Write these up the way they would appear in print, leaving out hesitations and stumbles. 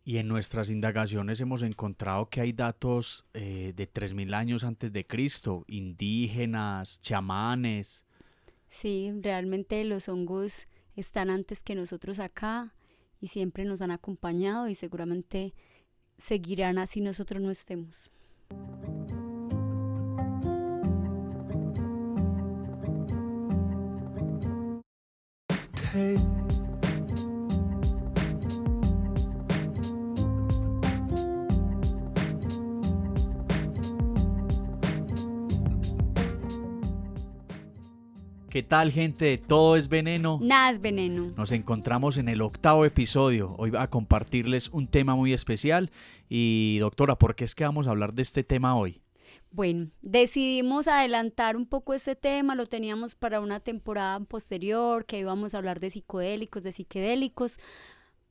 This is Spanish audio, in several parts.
Y en nuestras indagaciones hemos encontrado que hay datos de 3000 años antes de Cristo, indígenas, chamanes. Sí, realmente los hongos están antes que nosotros acá y siempre nos han acompañado y seguramente seguirán así nosotros no estemos. Hey. ¿Qué tal, gente de Todo es Veneno? Nada es veneno. Nos encontramos en el 8º episodio. Hoy va a compartirles un tema muy especial. Y doctora, ¿por qué es que vamos a hablar de este tema hoy? Bueno, decidimos adelantar un poco este tema, lo teníamos para una temporada posterior, que íbamos a hablar de psiquedélicos,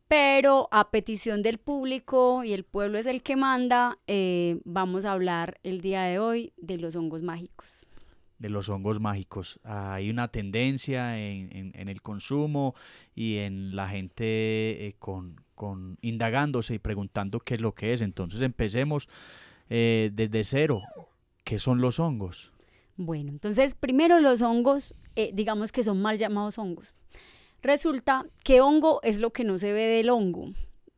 pero a petición del público y el pueblo es el que manda, vamos a hablar el día de hoy de los hongos mágicos. De los hongos mágicos. Hay una tendencia en el consumo y en la gente con indagándose y preguntando qué es lo que es. Entonces empecemos desde cero. ¿Qué son los hongos? Bueno, entonces primero los hongos, digamos que son mal llamados hongos. Resulta que hongo es lo que no se ve del hongo,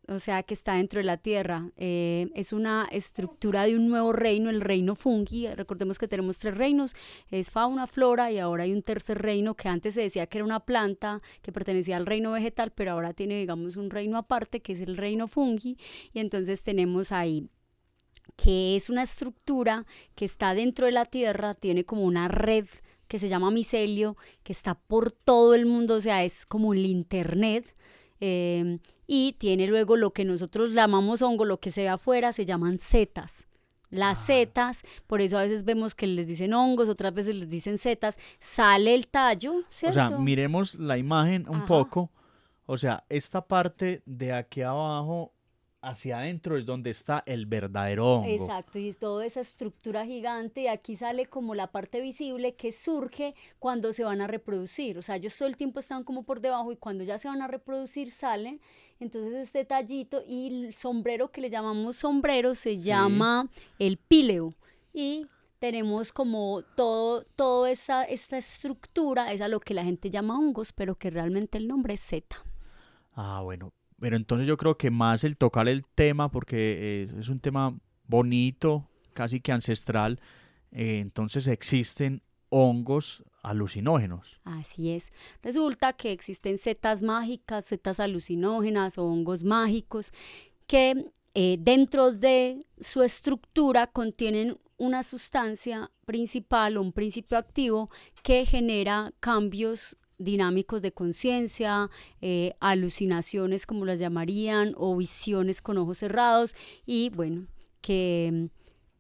o sea, que está dentro de la tierra. Es una estructura de un nuevo reino, el reino fungi. Recordemos que tenemos tres reinos, es fauna, flora y ahora hay un tercer reino que antes se decía que era una planta que pertenecía al reino vegetal, pero ahora tiene, digamos, un reino aparte que es el reino fungi. Y entonces tenemos ahí que es una estructura que está dentro de la tierra, tiene como una red que se llama micelio, que está por todo el mundo, o sea, es como el internet, y tiene luego lo que nosotros llamamos hongo, lo que se ve afuera se llaman setas. Las Ah, setas, por eso a veces vemos que les dicen hongos, otras veces les dicen setas, sale el tallo, o sea, ¿cierto? miremos la imagen un Ajá. poco. O sea, esta parte de aquí abajo hacia adentro es donde está el verdadero hongo. Exacto, y es toda esa estructura gigante y aquí sale como la parte visible que surge cuando se van a reproducir. O sea, ellos todo el tiempo están como por debajo y cuando ya se van a reproducir salen. Entonces este tallito y el sombrero que le llamamos sombrero se Sí. llama el píleo. Y tenemos como todo esta estructura, es a lo que la gente llama hongos, pero que realmente el nombre es Z. Ah, bueno. Pero entonces yo creo que más el tocar el tema, porque es un tema bonito, casi que ancestral, entonces existen hongos alucinógenos. Así es. Resulta que existen setas mágicas, setas alucinógenas o hongos mágicos que dentro de su estructura contienen una sustancia principal o un principio activo que genera cambios dinámicos de conciencia, alucinaciones como las llamarían, o visiones con ojos cerrados y bueno, que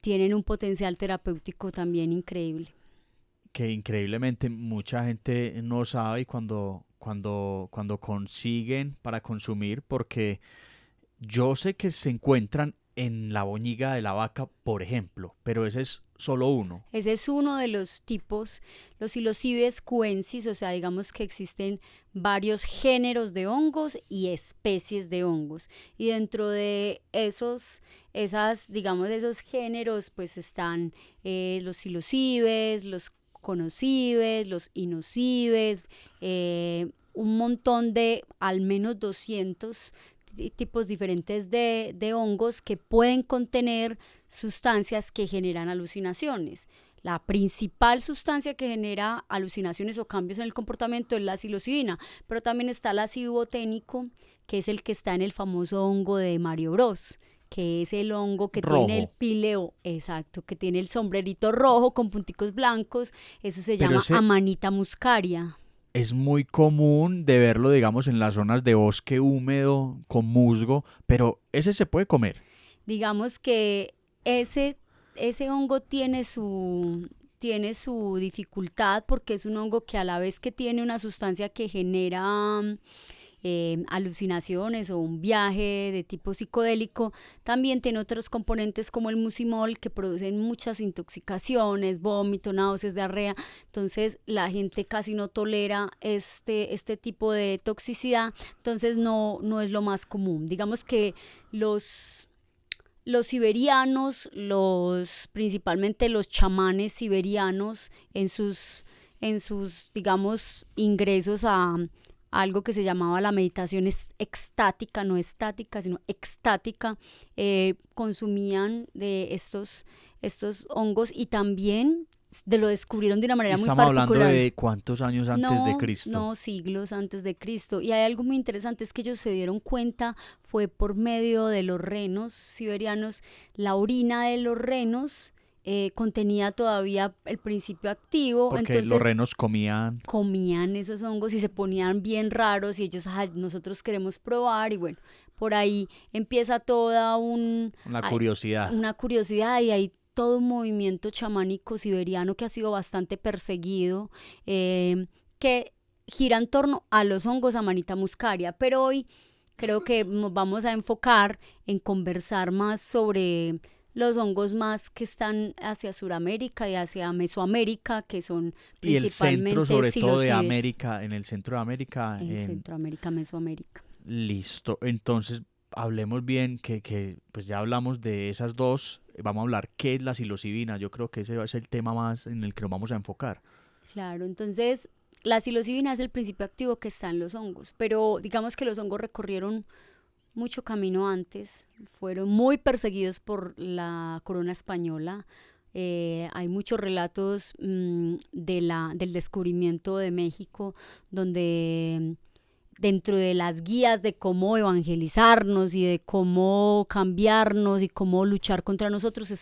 tienen un potencial terapéutico también increíble. Que increíblemente mucha gente no sabe y cuando consiguen para consumir, porque yo sé que se encuentran en la boñiga de la vaca, por ejemplo, pero ese es solo uno. Ese es uno de los tipos, los psilocybes cuensis, o sea, digamos que existen varios géneros de hongos y especies de hongos. Y dentro de digamos, esos géneros, pues están los psilocybes, los conocibes, los inocibes, un montón de al menos 200 tipos diferentes de hongos que pueden contener sustancias que generan alucinaciones. La principal sustancia que genera alucinaciones o cambios en el comportamiento es la psilocibina, pero también está el ácido boténico, que es el que está en el famoso hongo de Mario Bros, que es el hongo que tiene el Rojo. pileo, exacto, que tiene el sombrerito rojo con punticos blancos, ese se Pero llama ese Amanita muscaria. es muy común de verlo, digamos, en las zonas de bosque húmedo con musgo, pero ese se puede comer. Digamos que ese, ese hongo tiene su dificultad porque es un hongo que a la vez que tiene una sustancia que genera alucinaciones o un viaje de tipo psicodélico. También tiene otros componentes como el mucimol que producen muchas intoxicaciones, vómito, náuseas, diarrea. Entonces la gente casi no tolera este tipo de toxicidad, entonces no es lo más común. Digamos que los siberianos, principalmente los chamanes siberianos, en sus digamos, ingresos a algo que se llamaba la meditación extática, no estática, sino extática, consumían de estos hongos y también lo descubrieron de una manera muy Estamos particular. hablando de cuántos años antes de Cristo. No, siglos antes de Cristo. Y hay algo muy interesante, es que ellos se dieron cuenta, fue por medio de los renos siberianos, la orina de los renos contenía todavía el principio activo. Porque entonces, los renos comían esos hongos y se ponían bien raros y ellos, nosotros queremos probar y bueno, por ahí empieza toda una curiosidad. Una curiosidad y hay todo un movimiento chamánico siberiano que ha sido bastante perseguido, que gira en torno a los hongos Amanita muscaria, pero hoy creo que nos vamos a enfocar en conversar más sobre los hongos más que están hacia Sudamérica y hacia Mesoamérica, que son principalmente y el centro sobre todo de psilocibes. América, en el centro de América. En Centroamérica, Mesoamérica. Listo, entonces hablemos bien, que pues ya hablamos de esas dos, vamos a hablar qué es la psilocibina, yo creo que ese va a ser el tema más en el que nos vamos a enfocar. Claro, entonces la psilocibina es el principio activo que está en los hongos, pero digamos que los hongos recorrieron mucho camino antes, fueron muy perseguidos por la corona española. Hay muchos relatos del descubrimiento de México, donde dentro de las guías de cómo evangelizarnos y de cómo cambiarnos y cómo luchar contra nosotros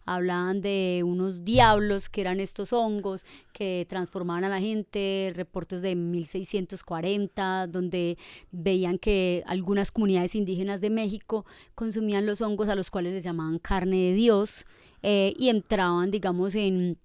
hablaban de unos diablos que eran estos hongos que transformaban a la gente, reportes de 1640 donde veían que algunas comunidades indígenas de México consumían los hongos a los cuales les llamaban carne de Dios y entraban, digamos, en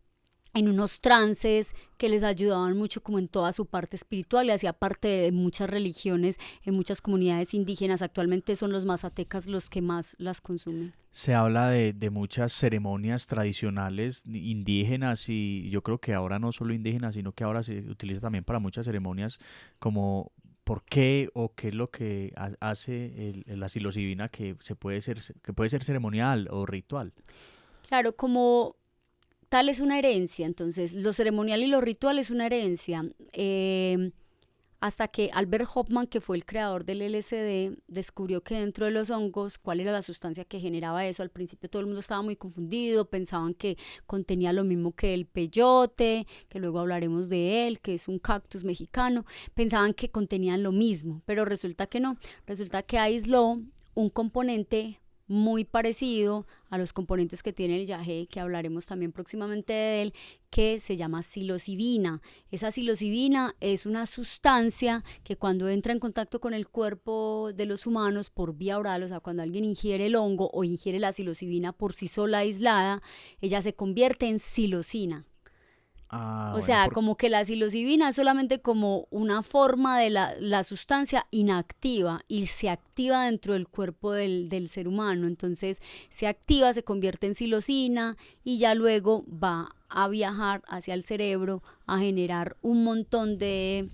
unos trances que les ayudaban mucho como en toda su parte espiritual y hacía parte de muchas religiones, en muchas comunidades indígenas. Actualmente son los mazatecas los que más las consumen. Se habla de muchas ceremonias tradicionales indígenas y yo creo que ahora no solo indígenas, sino que ahora se utiliza también para muchas ceremonias como por qué o qué es lo que hace la psilocibina que puede ser ceremonial o ritual. Claro, como tal es una herencia, entonces lo ceremonial y lo ritual es una herencia. Hasta que Albert Hofmann, que fue el creador del LSD, descubrió que dentro de los hongos, cuál era la sustancia que generaba eso. Al principio todo el mundo estaba muy confundido, pensaban que contenía lo mismo que el peyote, que luego hablaremos de él, que es un cactus mexicano. Pensaban que contenían lo mismo, pero resulta que no. Resulta que aisló un componente muy parecido a los componentes que tiene el yagé, que hablaremos también próximamente de él, que se llama psilocibina. Esa psilocibina es una sustancia que cuando entra en contacto con el cuerpo de los humanos por vía oral, o sea, cuando alguien ingiere el hongo o ingiere la psilocibina por sí sola aislada, ella se convierte en psilocina. O sea, como que la psilocibina es solamente como una forma de la sustancia inactiva y se activa dentro del cuerpo del ser humano. Entonces se activa, se convierte en psilocina y ya luego va a viajar hacia el cerebro a generar un montón de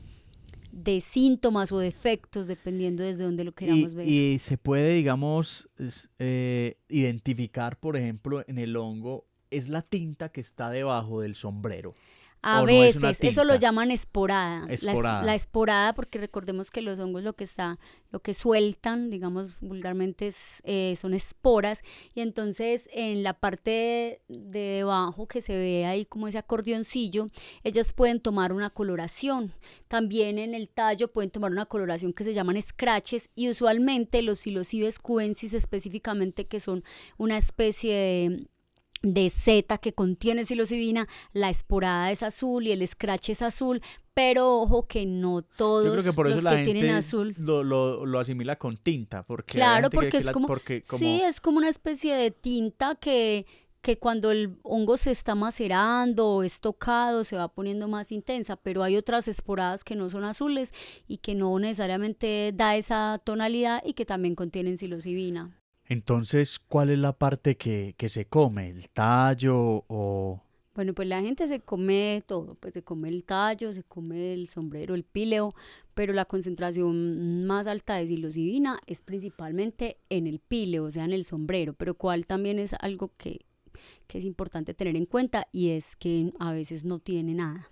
síntomas o de efectos dependiendo desde donde lo queramos ver. Y se puede, digamos, identificar, por ejemplo, en el hongo, es la tinta que está debajo del sombrero. A veces, eso lo llaman esporada. Esporada. La esporada, porque recordemos que los hongos lo que sueltan, digamos vulgarmente, son esporas. Y entonces en la parte de debajo que se ve ahí como ese acordeoncillo, ellas pueden tomar una coloración. También en el tallo pueden tomar una coloración que se llaman scratches. Y usualmente los psilocibes cubensis específicamente, que son una especie de seta que contiene psilocibina, la esporada es azul y el scratch es azul, pero ojo que no todos. Yo creo que por eso los la que tienen gente azul lo asimila con tinta, porque claro, porque es como sí, es como una especie de tinta que que cuando el hongo se está macerando o es tocado se va poniendo más intensa, pero hay otras esporadas que no son azules y que no necesariamente da esa tonalidad y que también contienen psilocibina. Entonces, ¿cuál es la parte que se come? ¿El tallo o Bueno, pues la gente se come todo, pues se come el tallo, se come el sombrero, el píleo, pero la concentración más alta de psilocibina es principalmente en el píleo, o sea, en el sombrero, pero cual también es algo que es importante tener en cuenta y es que a veces no tiene nada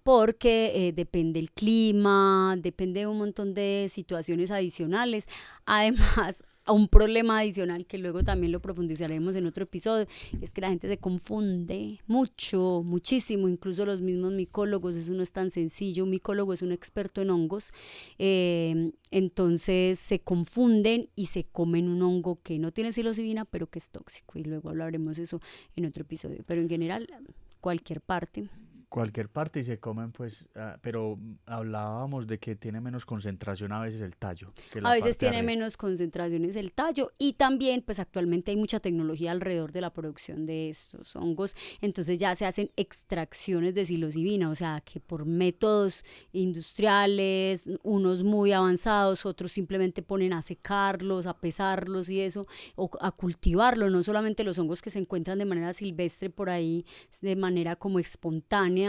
porque depende el clima, depende de un montón de situaciones adicionales. Además, un problema adicional que luego también lo profundizaremos en otro episodio, es que la gente se confunde mucho, muchísimo, incluso los mismos micólogos, eso no es tan sencillo, un micólogo es un experto en hongos, entonces se confunden y se comen un hongo que no tiene psilocibina, pero que es tóxico, y luego hablaremos eso en otro episodio, pero en general, cualquier parte. cualquier parte y se comen, pues, pero hablábamos de que tiene menos concentración a veces el tallo que A la veces parte de tiene arriba. menos concentraciones el tallo y también pues actualmente hay mucha tecnología alrededor de la producción de estos hongos, entonces ya se hacen extracciones de psilocibina, o sea que por métodos industriales, unos muy avanzados, otros simplemente ponen a secarlos, a pesarlos y eso, o a cultivarlos, no solamente los hongos que se encuentran de manera silvestre por ahí, de manera como espontánea,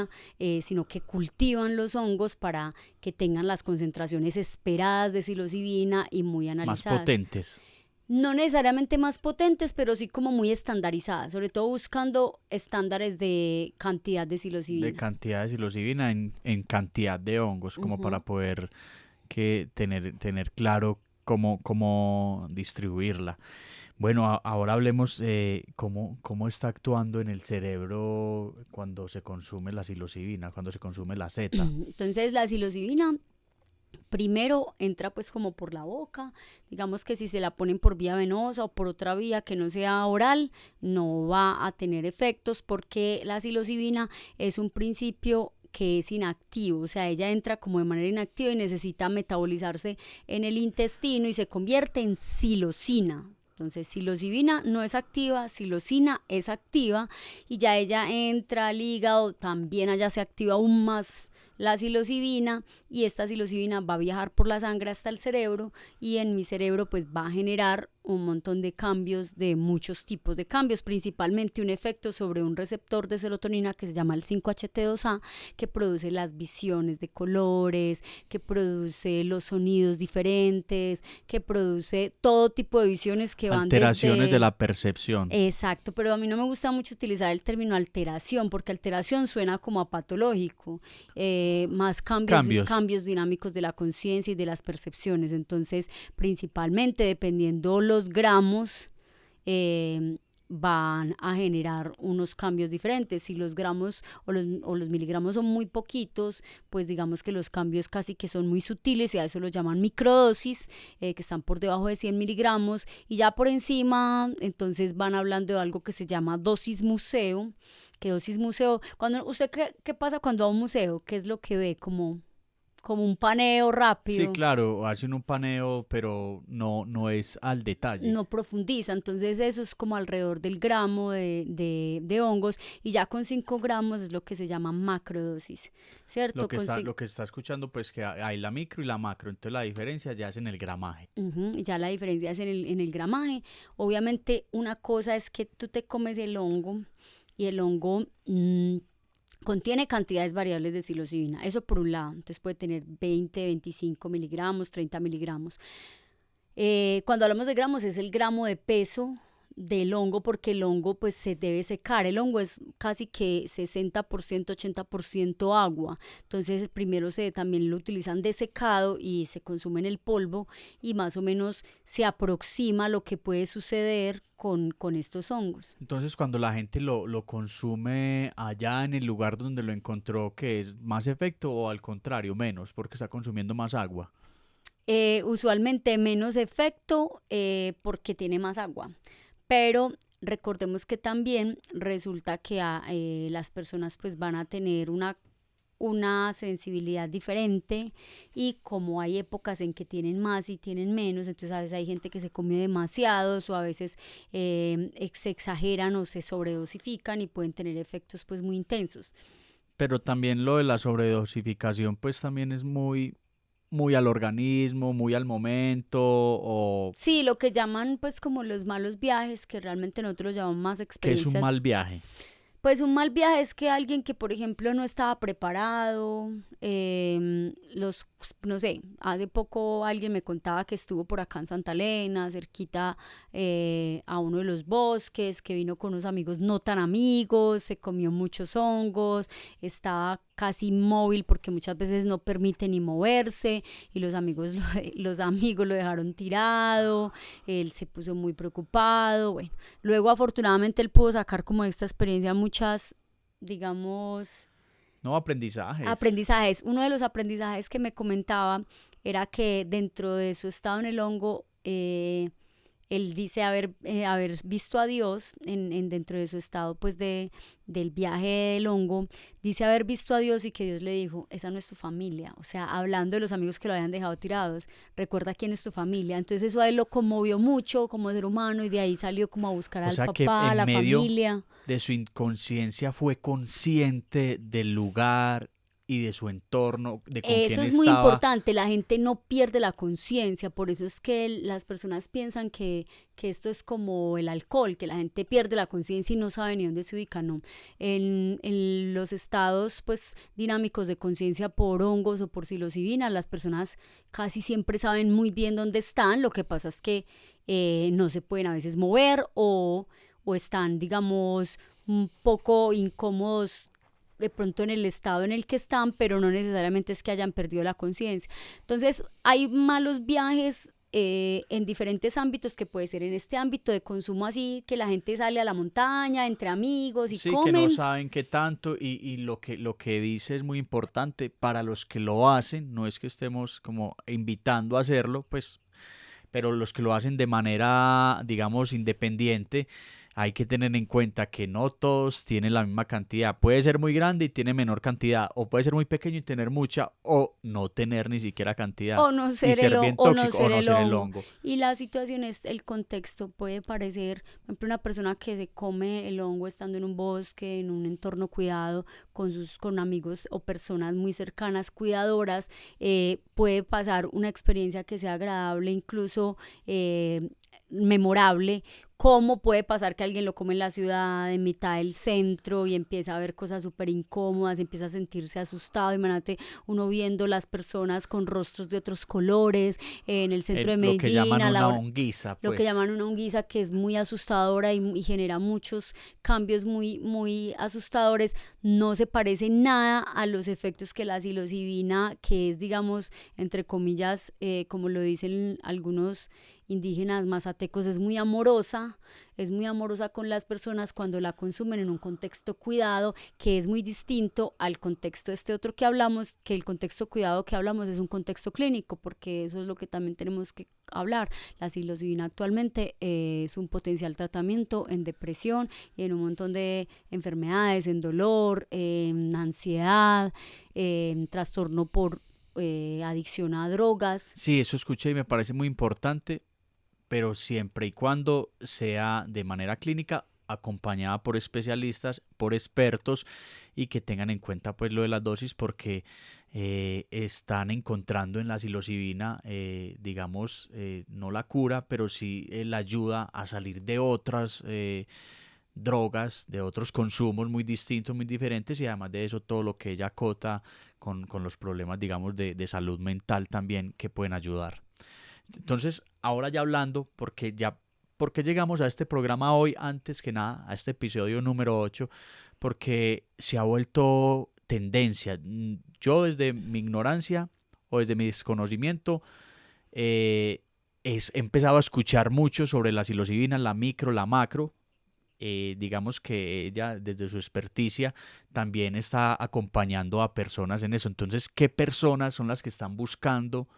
sino que cultivan los hongos para que tengan las concentraciones esperadas de psilocibina y muy Más analizadas. potentes. No necesariamente más potentes, pero sí como muy estandarizadas, sobre todo buscando estándares de cantidad de De psilocibina. cantidad de psilocibina en cantidad de hongos, como para Ujú. poder tener claro cómo distribuirla. Bueno, ahora hablemos cómo está actuando en el cerebro cuando se consume la psilocibina, cuando se consume la seta. Entonces la psilocibina primero entra pues como por la boca, digamos que si se la ponen por vía venosa o por otra vía que no sea oral, no va a tener efectos porque la psilocibina es un principio que es inactivo, o sea, ella entra como de manera inactiva y necesita metabolizarse en el intestino y se convierte en psilocina. Entonces, psilocibina no es activa, psilocina es activa y ya ella entra al hígado, también allá se activa aún más la psilocibina y esta psilocibina va a viajar por la sangre hasta el cerebro y en mi cerebro pues va a generar un montón de cambios, de muchos tipos de cambios, principalmente un efecto sobre un receptor de serotonina que se llama el 5-HT2A, que produce las visiones de colores, que produce los sonidos diferentes, que produce todo tipo de visiones que van Alteraciones de desde... la percepción. Exacto, pero a mí no me gusta mucho utilizar el término alteración, porque alteración suena como a patológico, más Cambios. cambios dinámicos de la conciencia y de las percepciones. Entonces, principalmente dependiendo los gramos, eh, van a generar unos cambios diferentes. Si los gramos o los miligramos son muy poquitos, pues digamos que los cambios casi que son muy sutiles y a eso lo llaman microdosis, que están por debajo de 100 miligramos y ya por encima, entonces van hablando de algo que se llama dosis museo. Que dosis museo, cuando usted qué pasa cuando va a un museo, qué es lo que ve como un paneo Sí, rápido, claro, hacen un paneo, pero no es al detalle. no profundiza, entonces eso es como alrededor del gramo de hongos y ya con 5 gramos es lo que se llama macrodosis, Lo ¿cierto? que está, lo que está escuchando, pues que hay la micro y la macro, entonces la diferencia ya es en el gramaje. Ya la diferencia es en el gramaje. Obviamente una cosa es que tú te comes el hongo y el hongo contiene cantidades variables de psilocibina, eso por un lado, entonces puede tener 20, 25 miligramos, 30 miligramos. Cuando hablamos de gramos es el gramo de peso del hongo porque el hongo pues se debe secar, el hongo es casi que 60%, 80% agua, entonces primero también lo utilizan de secado y se consume en el polvo y más o menos se aproxima lo que puede suceder con estos hongos. Entonces, cuando la gente lo consume allá en el lugar donde lo encontró, ¿qué es más efecto o al contrario, menos, porque está consumiendo más agua? Usualmente menos efecto porque tiene más agua, pero recordemos que también resulta que las personas pues van a tener una sensibilidad diferente, y como hay épocas en que tienen más y tienen menos, entonces a veces hay gente que se come demasiados, o a veces se exageran o se sobredosifican y pueden tener efectos pues muy intensos. Pero también lo de la sobredosificación, pues también es muy al organismo, muy al momento, o Sí, lo que llaman pues como los malos viajes, que realmente nosotros llamamos más que es un experiencias. mal viaje. Pues un mal viaje es que alguien que, por ejemplo, no estaba preparado, no sé, hace poco alguien me contaba que estuvo por acá en Santa Elena, cerquita a uno de los bosques, que vino con unos amigos no tan amigos, se comió muchos hongos, estaba casi inmóvil porque muchas veces no permite ni moverse, y los amigos lo dejaron tirado, él se puso muy preocupado, bueno. Luego, afortunadamente, él pudo sacar como de esta experiencia muchas, digamos, No, aprendizajes. aprendizajes. Uno de los aprendizajes que me comentaba era que dentro de su estado en el hongo, él dice haber visto a Dios dentro de su estado pues del viaje del hongo, dice haber visto a Dios, y que Dios le dijo, esa no es tu familia, o sea, hablando de los amigos que lo habían dejado tirados, recuerda quién es tu familia. Entonces eso a él lo conmovió mucho como ser humano, y de ahí salió como a buscar O al sea que papá, a en la medio familia. de su inconsciencia fue consciente del lugar y de su entorno, de con Eso quién es muy estaba. importante, la gente no pierde la conciencia, por eso es que las personas piensan que esto es como el alcohol, que la gente pierde la conciencia y no sabe ni dónde se ubica, no. En los estados pues dinámicos de conciencia por hongos o por psilocibina, las personas casi siempre saben muy bien dónde están, lo que pasa es que no se pueden a veces mover, o están, digamos, un poco incómodos de pronto en el estado en el que están, pero no necesariamente es que hayan perdido la conciencia. Entonces, hay malos viajes en diferentes ámbitos, que puede ser en este ámbito de consumo, así que la gente sale a la montaña entre amigos y Sí, que no comen. saben qué tanto y lo que dice es muy importante para los que lo hacen, no es que estemos como invitando a hacerlo, pues, pero los que lo hacen de manera, digamos, independiente, hay que tener en cuenta que no todos tienen la misma cantidad. Puede ser muy grande y tiene menor cantidad, o puede ser muy pequeño y tener mucha, o no tener ni siquiera cantidad, y ser bien O no tóxico o ser no el ser el hongo. hongo. Y la situación es el contexto. Puede parecer, por ejemplo, una persona que se come el hongo estando en un bosque, en un entorno cuidado, con amigos o personas muy cercanas, cuidadoras, puede pasar una experiencia que sea agradable, incluso memorable. ¿Cómo puede pasar que alguien lo come en la ciudad, en mitad del centro, y empieza a ver cosas súper incómodas, empieza a sentirse asustado? Imagínate uno viendo las personas con rostros de otros colores en el centro de Lo que Medellín, llaman a la una hora, honguiza, lo que pues. llaman una unguiza, que es muy asustadora y genera muchos cambios muy, muy asustadores. No se parece nada a los efectos que la psilocibina, que es, digamos, entre comillas, como lo dicen algunos indígenas mazatecos, es muy amorosa con las personas cuando la consumen en un contexto cuidado, que es muy distinto al contexto este otro que hablamos, que el contexto cuidado que hablamos es un contexto clínico, porque eso es lo que también tenemos que hablar. La psilocibina actualmente es un potencial tratamiento en depresión y en un montón de enfermedades, en dolor, en ansiedad, en trastorno por adicción a drogas. Sí, eso escuché y me parece muy importante, pero siempre y cuando sea de manera clínica, acompañada por especialistas, por expertos, y que tengan en cuenta pues lo de las dosis, porque están encontrando en la psilocibina, digamos, no la cura, pero sí la ayuda a salir de otras drogas, de otros consumos muy distintos, muy diferentes, y además de eso todo lo que ella acota con los problemas, digamos, de salud mental también que pueden ayudar. Entonces, ahora ya hablando, ¿por qué llegamos a este programa hoy? Antes que nada, a este episodio número 8, porque se ha vuelto tendencia. Yo desde mi ignorancia o desde mi desconocimiento, eh, he empezado a escuchar mucho sobre la psilocibina, la micro, la macro. Digamos que ella, desde su experticia, también está acompañando a personas en eso. Entonces, ¿qué personas son las que están buscando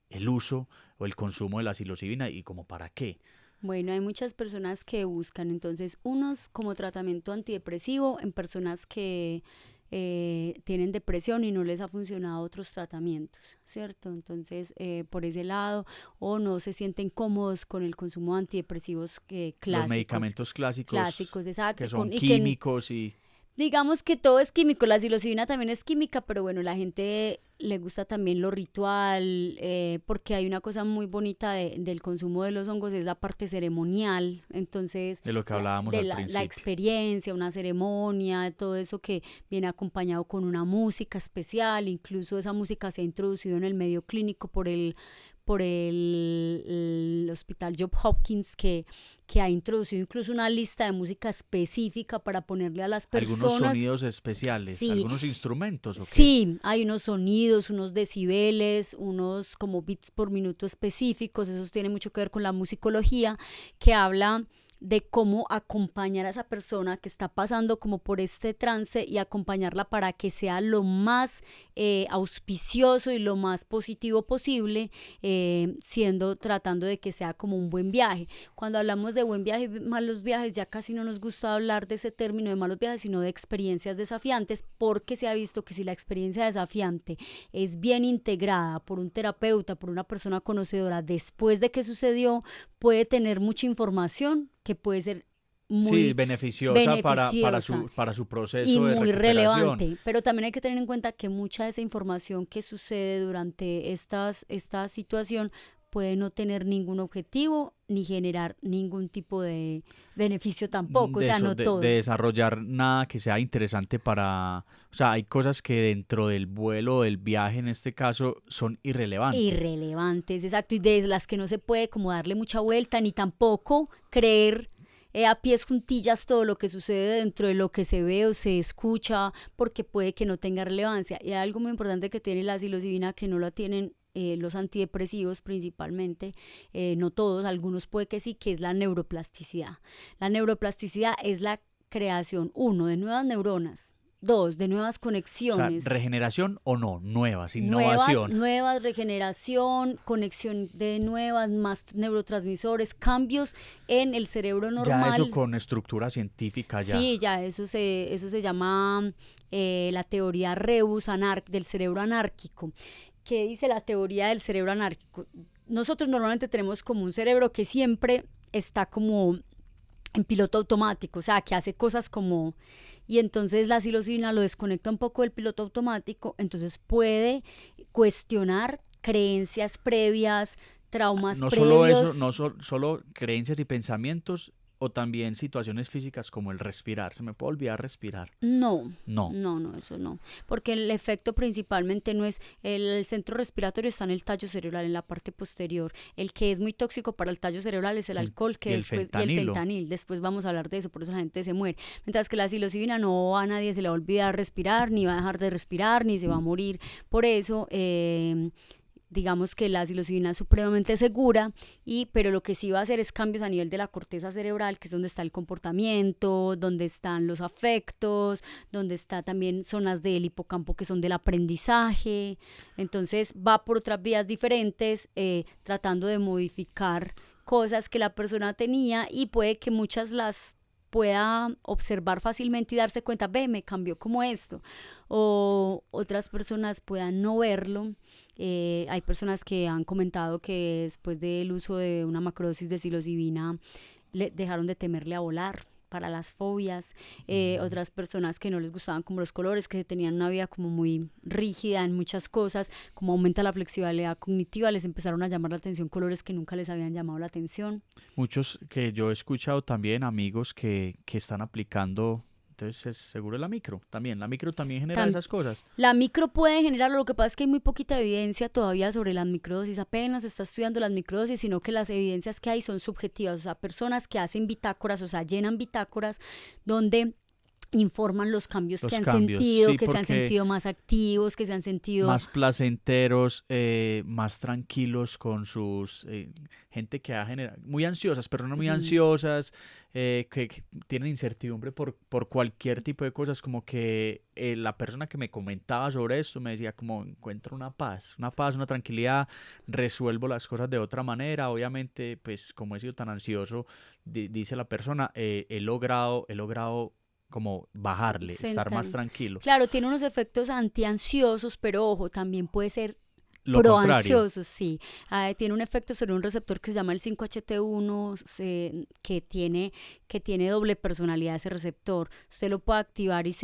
el uso o el consumo de la psilocibina y como para qué? Bueno, hay muchas personas que buscan entonces unos como tratamiento antidepresivo en personas que tienen depresión y no les ha funcionado otros tratamientos, ¿cierto? Entonces, por ese lado, o no se sienten cómodos con el consumo de antidepresivos Los clásicos, medicamentos clásicos exacto, que son y que químicos y digamos que todo es químico, la psilocibina también es química, pero bueno, la gente le gusta también lo ritual, porque hay una cosa muy bonita del consumo de los hongos, es la parte ceremonial, entonces de lo que hablábamos al la principio. experiencia, una ceremonia, todo eso que viene acompañado con una música especial, incluso esa música se ha introducido en el medio clínico por el Hospital Johns Hopkins que ha introducido incluso una lista de música específica para ponerle a las Algunos personas. sonidos especiales, Sí, algunos instrumentos o qué. sí, hay unos sonidos, unos decibeles, unos como beats por minuto específicos, eso tiene mucho que ver con la musicología, que habla de cómo acompañar a esa persona que está pasando como por este trance y acompañarla para que sea lo más auspicioso y lo más positivo posible, tratando de que sea como un buen viaje. Cuando hablamos de buen viaje y malos viajes, ya casi no nos gusta hablar de ese término de malos viajes, sino de experiencias desafiantes, porque se ha visto que si la experiencia desafiante es bien integrada por un terapeuta, por una persona conocedora, después de que sucedió, puede tener mucha información que puede ser Sí, muy beneficiosa beneficiosa para su y proceso de muy recuperación. relevante, pero también hay que tener en cuenta que mucha de esa información que sucede durante esta situación puede no tener ningún objetivo ni generar ningún tipo de beneficio tampoco, o De sea, eso, no de todo. desarrollar nada que sea interesante para, o sea, hay cosas que dentro del vuelo, del viaje en este caso, son irrelevantes. Irrelevantes, exacto, y de las que no se puede como darle mucha vuelta, ni tampoco creer a pies juntillas todo lo que sucede dentro de lo que se ve o se escucha, porque puede que no tenga relevancia. Y hay algo muy importante que tiene la psilocibina que no la tienen los antidepresivos principalmente, no todos, algunos puede que sí, que es la neuroplasticidad. La neuroplasticidad es la creación, uno, de nuevas neuronas, dos, de nuevas O sea, conexiones, regeneración o no, nuevas, innovación. nuevas, regeneración, conexión de nuevas, más neurotransmisores, cambios en el cerebro Ya eso normal. con estructura científica ya. Sí, ya eso se llama la teoría rebus del cerebro anárquico. ¿Qué dice la teoría del cerebro anárquico? Nosotros normalmente tenemos como un cerebro que siempre está como en piloto automático, o sea, que hace cosas como... Y entonces la psilocibina lo desconecta un poco del piloto automático, entonces puede cuestionar creencias previas, traumas No solo eso, previos. no solo creencias y pensamientos, o también situaciones físicas como el respirar. ¿Se me puede olvidar respirar? No, No. no, eso no. Porque el efecto principalmente no es, el centro respiratorio está en el tallo cerebral, en la parte posterior. El que es muy tóxico para el tallo cerebral es el El, alcohol, y que el después, y el fentanilo. fentanil, después vamos a hablar de eso, por eso la gente se muere. Mientras que la psilocibina no a nadie se le va a olvidar respirar, ni va a dejar de respirar, ni se va a morir. Por eso, digamos que la psilocibina es supremamente segura, pero lo que sí va a hacer es cambios a nivel de la corteza cerebral, que es donde está el comportamiento, donde están los afectos, donde está también zonas del hipocampo que son del aprendizaje. Entonces va por otras vías diferentes, tratando de modificar cosas que la persona tenía y puede que muchas las pueda observar fácilmente y darse cuenta, ve, me cambió como esto, o otras personas puedan no verlo. Hay personas que han comentado que después del uso de una macrodosis de psilocibina dejaron de temerle a volar para las fobias, otras personas que no les gustaban como los colores, que tenían una vida como muy rígida en muchas cosas, como aumenta la flexibilidad cognitiva, les empezaron a llamar la atención colores que nunca les habían llamado la atención. Muchos que yo he escuchado también, amigos que están aplicando, entonces es seguro la micro también genera Tam esas cosas. La micro puede generarlo, lo que pasa es que hay muy poquita evidencia todavía sobre las microdosis, apenas se está estudiando las microdosis, sino que las evidencias que hay son subjetivas, o sea, personas que hacen bitácoras, o sea, llenan bitácoras donde informan los cambios que Los han cambios, sentido, sí, que se han porque sentido más activos, que se han sentido... más placenteros, más tranquilos con sus gente que ha generado, muy ansiosas, personas muy Ujú. ansiosas, que tienen incertidumbre por cualquier tipo de cosas, como que la persona que me comentaba sobre esto me decía como encuentro una paz, una tranquilidad, resuelvo las cosas de otra manera, obviamente, pues como he sido tan ansioso, dice la persona, he logrado como bajarle, estar más tranquilo. Claro, tiene unos efectos antiansiosos, pero ojo, también puede ser Lo contrario. proansiosos, sí. Tiene un efecto sobre un receptor que se llama el 5HT1, que tiene doble personalidad ese receptor. Usted lo puede activar y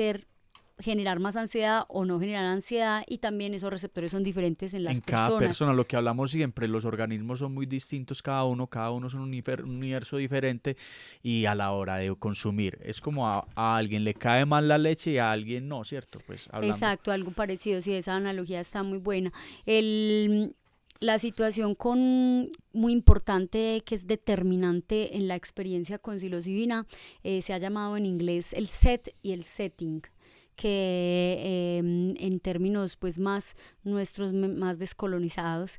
generar más ansiedad o no generar ansiedad, y también esos receptores son diferentes en las personas. En cada persona, lo que hablamos siempre, los organismos son muy distintos cada uno es un universo diferente, y a la hora de consumir, es como a alguien le cae mal la leche y a alguien no, ¿cierto? Pues hablando. Exacto, algo parecido, sí, esa analogía está muy buena. La situación muy importante, que es determinante en la experiencia con psilocibina, se ha llamado en inglés el set y el setting, que en términos pues más nuestros, más descolonizados,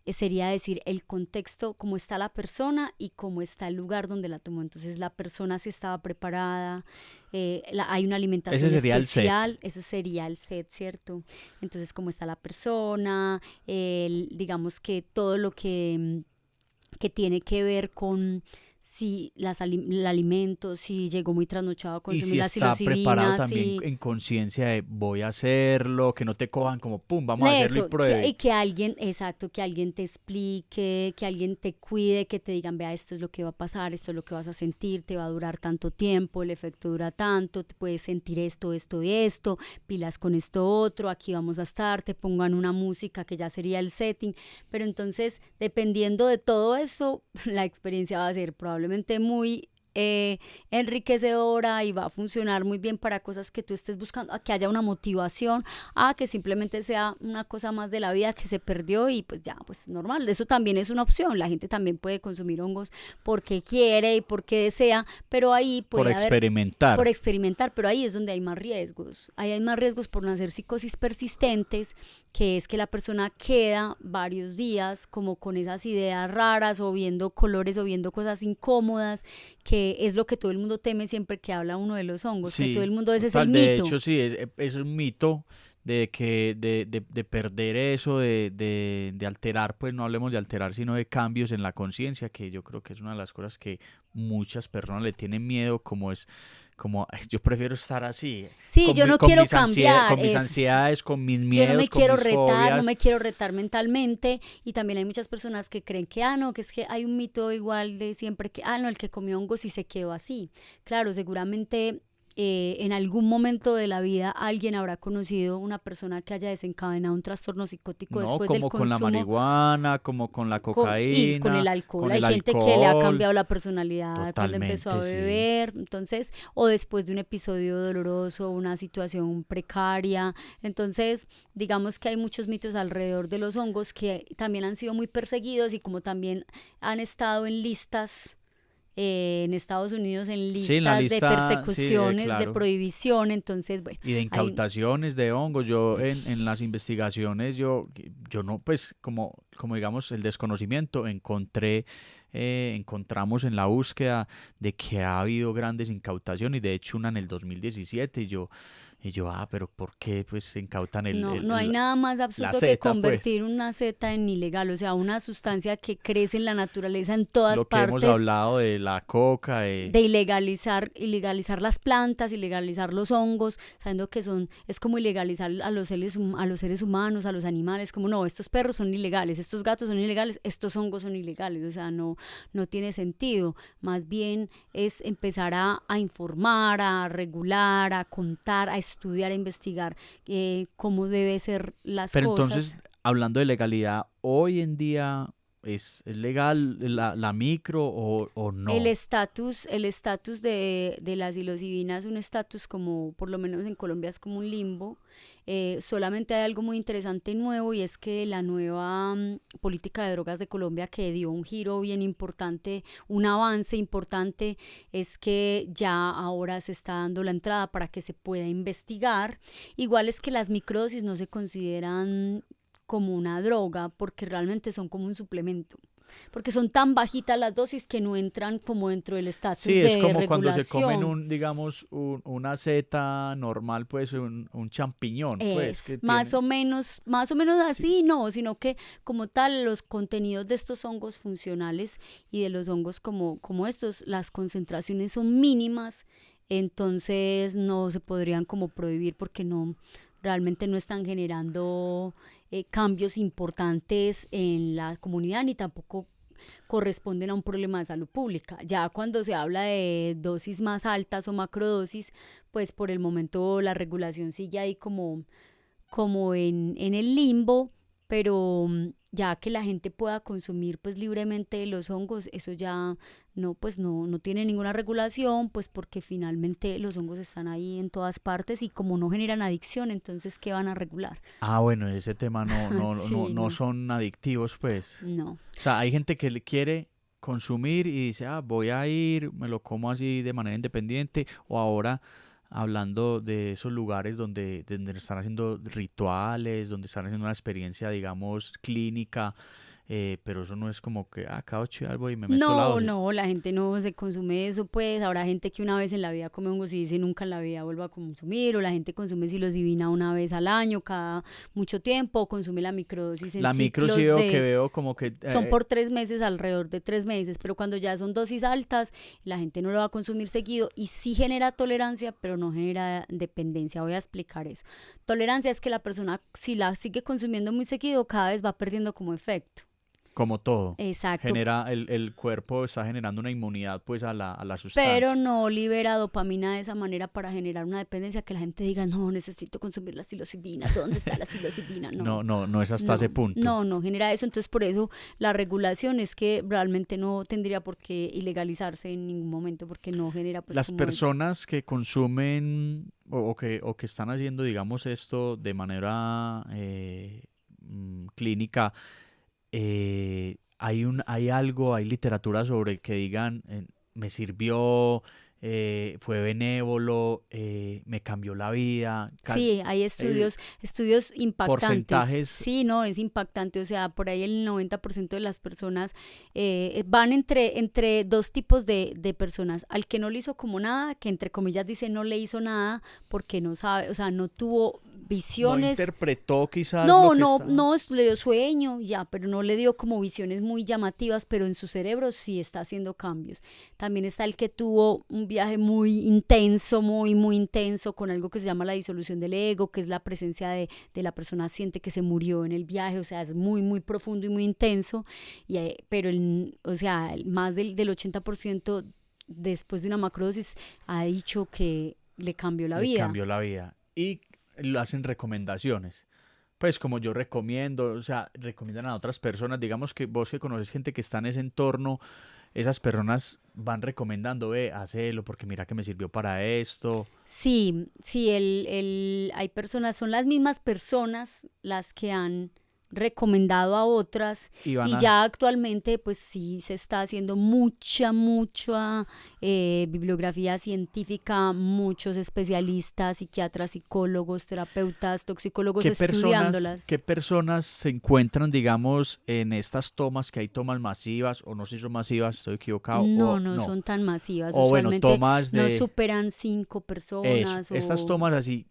sería decir el contexto, cómo está la persona y cómo está el lugar donde la tomó. Entonces la persona sí estaba preparada, hay una alimentación especial, ese sería el set, ¿cierto? Entonces cómo está la persona, digamos que todo lo que tiene que ver con si el alimento, si llegó muy trasnochado a consumir la psilocibina. Y si está preparado también en conciencia de voy a hacerlo, que no te cojan como pum, vamos a hacerlo y pruebe. Y que alguien, exacto, que alguien te explique, que alguien te cuide, que te digan, vea, esto es lo que va a pasar, esto es lo que vas a sentir, te va a durar tanto tiempo, el efecto dura tanto, te puedes sentir esto, esto y esto, pilas con esto otro, aquí vamos a estar, te pongan una música que ya sería el setting. Pero entonces, dependiendo de todo eso, la experiencia va a ser probablemente muy enriquecedora y va a funcionar muy bien para cosas que tú estés buscando, a que haya una motivación, a que simplemente sea una cosa más de la vida que se perdió y pues ya, pues normal. Eso también es una opción. La gente también puede consumir hongos porque quiere y porque desea, pero ahí puede por experimentar, pero ahí es donde hay más riesgos. Ahí hay más riesgos por no hacer psicosis persistentes, que es que la persona queda varios días como con esas ideas raras o viendo colores o viendo cosas incómodas, que es lo que todo el mundo teme siempre que habla uno de los hongos, sí, que todo el mundo, ese total, es el mito. De hecho, sí, es un mito de perder eso, de alterar, pues no hablemos de alterar, sino de cambios en la conciencia, que yo creo que es una de las cosas que muchas personas le tienen miedo, como yo prefiero estar así. Sí, yo no quiero cambiar. Con mis ansiedades, con mis miedos, yo no me quiero retar, fobias. no me quiero retar mentalmente. Y también hay muchas personas que creen que, no, que es que hay un mito igual de siempre que, no, el que comió hongos y se quedó así. Claro, seguramente en algún momento de la vida alguien habrá conocido una persona que haya desencadenado un trastorno psicótico después del consumo. Como con la marihuana, como con la cocaína. Y con el alcohol. Hay gente que le ha cambiado la personalidad cuando empezó a beber. Sí. Entonces, o después de un episodio doloroso, una situación precaria. Entonces, digamos que hay muchos mitos alrededor de los hongos que también han sido muy perseguidos, y como también han estado en listas en Estados Unidos, en listas de persecuciones, claro, de prohibición. Entonces, bueno, y de incautaciones de hongos. Yo en las investigaciones, yo no, pues como digamos el desconocimiento, encontramos en la búsqueda de que ha habido grandes incautaciones, y de hecho una en el 2017, y yo, pero ¿por qué pues se incautan No hay nada más absurdo que convertir una seta en ilegal, o sea, una sustancia que crece en la naturaleza en todas partes. Lo que hemos hablado de la coca, de ilegalizar las plantas, ilegalizar los hongos, sabiendo que es como ilegalizar a los seres humanos, a los animales, como no, estos perros son ilegales, estos gatos son ilegales, estos hongos son ilegales, o sea, no tiene sentido. Más bien es empezar a informar, a regular, a contar, a estudiar, a investigar cómo debe ser las cosas. Pero entonces, hablando de legalidad, hoy en día ¿es legal la micro o no? El estatus de la psilocibina es un estatus como, por lo menos en Colombia, es como un limbo. Solamente hay algo muy interesante nuevo, y es que la nueva política de drogas de Colombia, que dio un giro bien importante, un avance importante, es que ya ahora se está dando la entrada para que se pueda investigar. Igual es que las microdosis no se consideran como una droga, porque realmente son como un suplemento, porque son tan bajitas las dosis que no entran como dentro del estatus de regulación. Sí, es como cuando se comen una seta normal, pues un champiñón. Pues, que más o menos así, sí. No, sino que como tal los contenidos de estos hongos funcionales y de los hongos como estos, las concentraciones son mínimas entonces no se podrían como prohibir porque realmente no están generando cambios importantes en la comunidad ni tampoco corresponden a un problema de salud pública. Ya cuando se habla de dosis más altas o macrodosis, pues por el momento la regulación sigue ahí como en el limbo, pero ya que la gente pueda consumir pues libremente los hongos, eso ya no tiene ninguna regulación, pues porque finalmente los hongos están ahí en todas partes y como no generan adicción, entonces ¿qué van a regular? Bueno, ese tema Sí, no no, son adictivos, pues. no. O sea, hay gente que le quiere consumir y dice, voy a ir, me lo como así de manera independiente, o ahora hablando de esos lugares donde están haciendo rituales, donde están haciendo una experiencia, digamos, clínica, pero eso no es como que, cada 8 algo y me meto la No, dosis. no, la gente no se consume eso, pues habrá gente que una vez en la vida come hongos y dice nunca en la vida vuelva a consumir, o la gente consume psilocibina una vez al año, cada mucho tiempo, o consume la microdosis en La micro sí ciclos veo que de, veo como que son por 3 meses, alrededor de 3 meses, pero cuando ya son dosis altas, la gente no lo va a consumir seguido y sí genera tolerancia, pero no genera dependencia. Voy a explicar eso. Tolerancia es que la persona, si la sigue consumiendo muy seguido, cada vez va perdiendo como efecto. como todo, Exacto, genera, el cuerpo está generando una inmunidad pues a la pero sustancia. no libera dopamina de esa manera para generar una dependencia que la gente diga, no, necesito consumir la psilocibina, ¿dónde está la psilocibina? No, No es hasta ese punto. no genera eso, entonces por eso la regulación es que realmente no tendría por qué ilegalizarse en ningún momento porque no genera pues Las como eso. personas que consumen o que están haciendo, digamos, esto de manera clínica, hay literatura sobre que digan, me sirvió, fue benévolo, me cambió la vida, Sí, hay eh, estudios impactantes. porcentajes. Sí, no, es impactante. O sea, por ahí el 90% de las personas van entre dos tipos de personas. Al que no le hizo como nada, que entre comillas dice no le hizo nada porque no sabe, o sea, no tuvo No visiones. interpretó quizás lo No, que no, está. no, le dio sueño, ya, pero no le dio como visiones muy llamativas, pero en su cerebro sí está haciendo cambios. También está el que tuvo un viaje muy intenso, muy intenso, con algo que se llama la disolución del ego, que es la presencia de la persona siente que se murió en el viaje, o sea, es muy profundo y muy intenso, pero o sea, más del 80% después de una macrodosis ha dicho que le cambió la Le vida. cambió la vida. Y lo hacen recomendaciones. Pues como yo recomiendo, o sea, recomiendan a otras personas, digamos que vos que conoces gente que está en ese entorno, esas personas van recomendando, hacelo porque mira que me sirvió para esto. Sí, sí, hay personas, son las mismas personas las que han recomendado a otras Y van y a, ya actualmente pues sí se está haciendo mucha bibliografía científica, muchos especialistas, psiquiatras, psicólogos, terapeutas, toxicólogos estudiándolas. qué personas se encuentran, digamos, en estas tomas, que hay tomas masivas, o no sé si son masivas, estoy equivocado, No, o no no. son tan masivas, O bueno, usualmente tomas no de superan 5 personas estas o tomas así,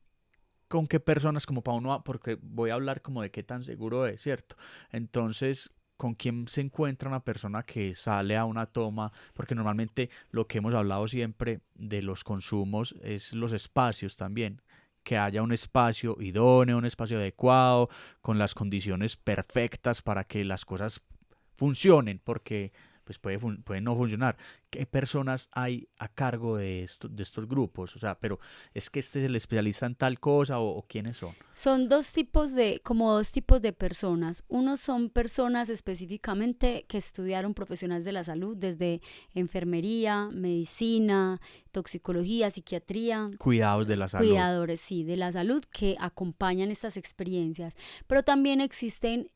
¿con qué personas como para uno? Porque voy a hablar como de qué tan seguro es, ¿cierto? Entonces, ¿con quién se encuentra una persona que sale a una toma? Porque normalmente lo que hemos hablado siempre de los consumos es los espacios también. Que haya un espacio idóneo, un espacio adecuado, con las condiciones perfectas para que las cosas funcionen, porque pues puede no funcionar. ¿Qué personas hay a cargo de estos grupos? O sea, pero es que este es el especialista en tal cosa o quiénes son. son como dos tipos de personas. Unos son personas específicamente que estudiaron profesionales de la salud, desde enfermería, medicina, toxicología, psiquiatría, Cuidados de la salud. cuidadores, sí, de la salud que acompañan estas experiencias. Pero también existen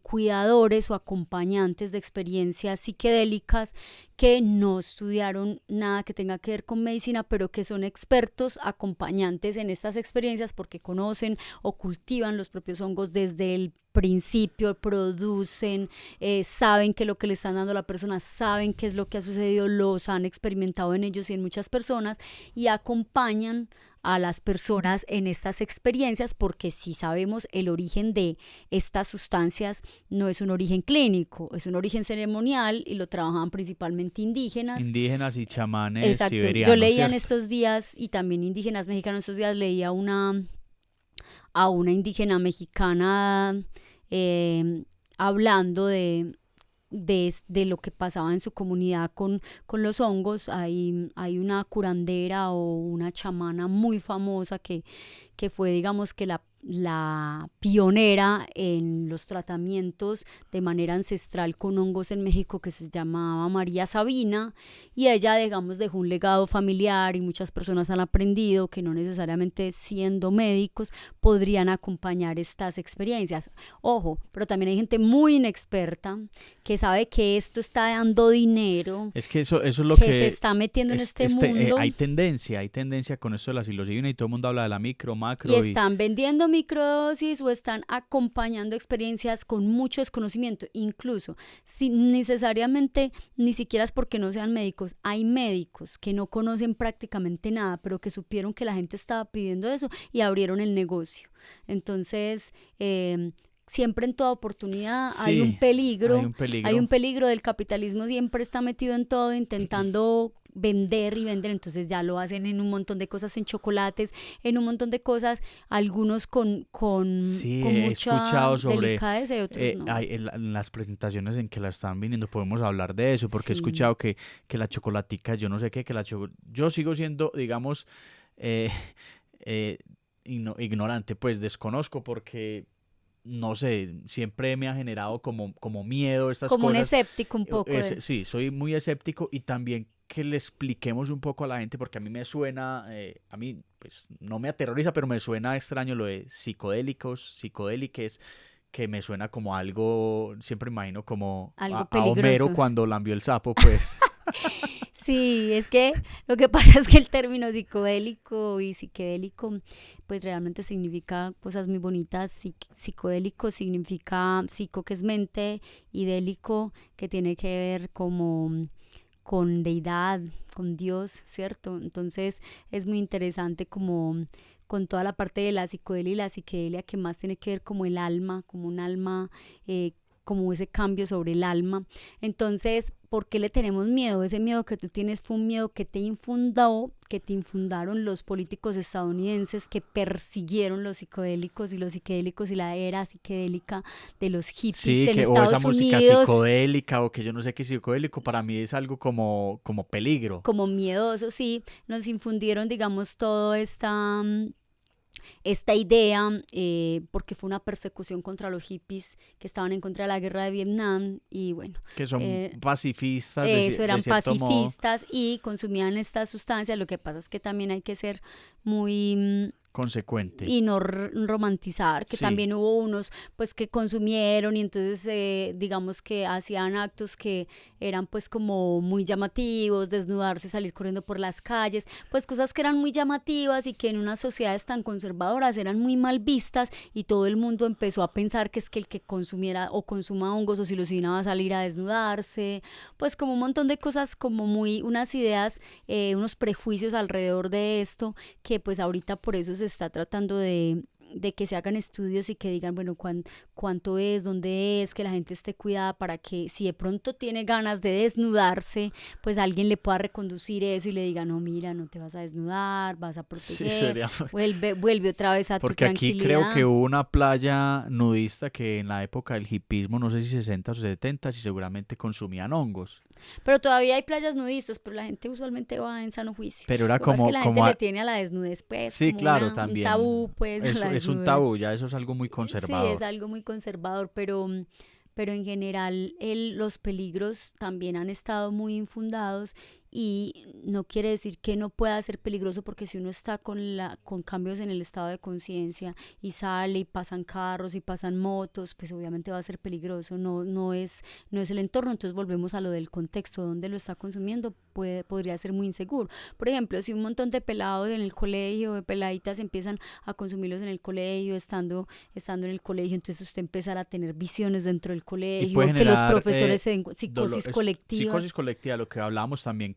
cuidadores o acompañantes de experiencias psicodélicas que no estudiaron nada que tenga que ver con medicina, pero que son expertos acompañantes en estas experiencias porque conocen o cultivan los propios hongos desde el principio, producen, saben que lo que le están dando a la persona, saben qué es lo que ha sucedido, los han experimentado en ellos y en muchas personas y acompañan a las personas en estas experiencias, porque si sabemos el origen de estas sustancias no es un origen clínico, es un origen ceremonial y lo trabajaban principalmente indígenas. Indígenas y chamanes Exacto. siberianos, Yo leía en ¿cierto? estos días, y también indígenas mexicanos, estos días leía a una indígena mexicana eh, hablando de lo que pasaba en su comunidad con los hongos. Hay una curandera o una chamana muy famosa que fue, digamos, que la pionera en los tratamientos de manera ancestral con hongos en México, que se llamaba María Sabina, y ella, digamos, dejó un legado familiar, y muchas personas han aprendido que no necesariamente siendo médicos podrían acompañar estas experiencias. Ojo, pero también hay gente muy inexperta que sabe que esto está dando dinero, Es que eso es lo que que se está metiendo en este mundo. hay tendencia con esto de la psilocibina y todo el mundo habla de la micro, macro Y están vendiendo microdosis o están acompañando experiencias con mucho desconocimiento, incluso sin necesariamente, ni siquiera es porque no sean médicos. Hay médicos que no conocen prácticamente nada, pero que supieron que la gente estaba pidiendo eso y abrieron el negocio. Entonces, siempre en toda oportunidad hay un sí, peligro, hay un peligro. hay un peligro del capitalismo, siempre está metido en todo, intentando vender y vender. Entonces ya lo hacen en un montón de cosas, en chocolates, en un montón de cosas, algunos Sí, con he mucha escuchado sobre delicadeza y otros no. en las presentaciones en que la están viniendo, podemos hablar de eso, porque he Sí, escuchado que la chocolatica, yo no sé qué, yo sigo siendo, digamos, eh, eh, ignorante, pues desconozco porque, no sé, siempre me ha generado como miedo estas como un cosas. escéptico un poco de eso. Sí, soy muy escéptico y también que le expliquemos un poco a la gente, porque a mí me suena, a mí pues no me aterroriza, pero me suena extraño lo de psicodélicos, psicodéliques, que me suena como algo, siempre imagino como Algo a Homero peligroso. cuando lambió el sapo, pues. Sí, es que lo que pasa es que el término psicodélico y psiquedélico pues realmente significa cosas muy bonitas. Psicodélico significa psico, que es mente, y délico, que tiene que ver como con deidad, con Dios, ¿cierto? Entonces es muy interesante como con toda la parte de la psicodelia y la psiquedelia, que más tiene que ver como el alma, como un alma, como ese cambio sobre el alma. Entonces, ¿por qué le tenemos miedo? Ese miedo que tú tienes fue un miedo que te infundaron los políticos estadounidenses que persiguieron los psicodélicos y los psicodélicos y la era psicodélica de los hippies Sí, en o esa Estados música Unidos, psicodélica o que yo no sé qué es psicodélico, para mí es algo como peligro. como miedosos. Sí, nos infundieron, digamos, toda esta idea, porque fue una persecución contra los hippies que estaban en contra de la guerra de Vietnam, y bueno, Que son eh, pacifistas eso, de eran cierto modo, pacifistas y consumían estas sustancias. Lo que pasa es que también hay que ser muy consecuente. y no romantizar, que Sí, también hubo unos pues que consumieron, y entonces digamos que hacían actos que eran pues como muy llamativos, desnudarse, salir corriendo por las calles, pues cosas que eran muy llamativas y que en unas sociedades tan conservadoras eran muy mal vistas, y todo el mundo empezó a pensar que es que el que consumiera o consuma hongos o psilocibina va a salir a desnudarse, pues como un montón de cosas, como muy unas ideas, unos prejuicios alrededor de esto, que pues ahorita por eso se está tratando de que se hagan estudios y que digan, bueno, cuánto es, dónde es, que la gente esté cuidada, para que si de pronto tiene ganas de desnudarse, pues alguien le pueda reconducir eso y le diga, no, mira, no te vas a desnudar, vas a sí, proteger, sería. vuelve otra vez a tu Porque aquí creo tranquilidad. que hubo una playa nudista que en la época del hipismo, no sé si 60 o 70, y seguramente consumían hongos. Pero todavía hay playas nudistas, pero la gente usualmente va en sano juicio. Pero era Lo que pasa es que la gente como le tiene a la desnudez, pues, sí, como claro, un también. tabú, pues, a la Es un desnudez. tabú, ya eso es algo muy Sí, es conservador. algo muy conservador, pero en general los peligros también han estado muy infundados, y no quiere decir que no pueda ser peligroso, porque si uno está con cambios en el estado de conciencia y sale y pasan carros y pasan motos, pues obviamente va a ser peligroso, no es el entorno. Entonces volvemos a lo del contexto, donde lo está consumiendo, podría ser muy inseguro. Por ejemplo, si un montón de pelados en el colegio, de peladitas, empiezan a consumirlos en el colegio, estando en el colegio, entonces usted empezará a tener visiones dentro del Y puede colegio, que los generar profesores se den psicosis colectivas. psicosis colectiva, lo que hablábamos también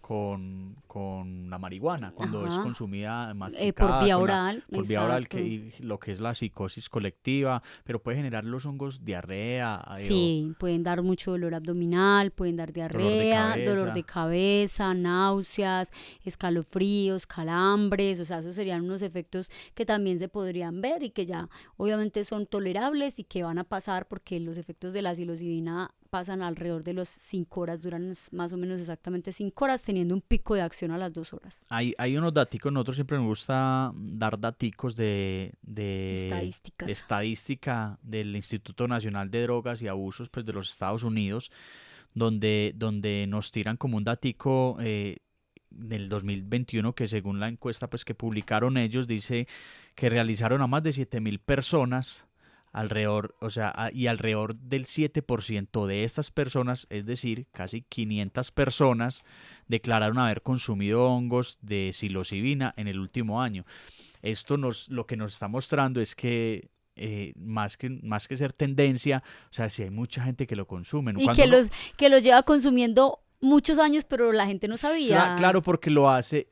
con la marihuana, cuando es Ajá. consumida Por masticada, vía con oral, por vía oral, exacto. y lo que es la psicosis colectiva, pero puede generar los hongos diarrea o Sí, pueden dar mucho dolor abdominal, pueden dar dolor de diarrea, dolor de cabeza. cabeza, náuseas, escalofríos, calambres, o sea, esos serían unos efectos que también se podrían ver y que ya obviamente son tolerables y que van a pasar porque los efectos de la psilocibina pasan alrededor de los 5 horas, duran más o menos exactamente 5 horas, teniendo un pico de acción a las 2 horas. Hay unos daticos, nosotros siempre nos gusta dar daticos de Estadísticas. estadística del Instituto Nacional de Drogas y Abusos, pues, de los Estados Unidos, donde nos tiran como un datico del 2021, que según la encuesta, pues, que publicaron ellos, dice que realizaron a más de 7.000 personas alrededor, o sea, y alrededor del 7% de estas personas, es decir, casi 500 personas, declararon haber consumido hongos de psilocibina en el último año. Lo que nos está mostrando es que más que ser tendencia, o sea, si hay mucha gente que lo consume, ¿no? Y Cuando uno, que los lleva consumiendo muchos años, pero la gente no sabía. claro, porque lo hace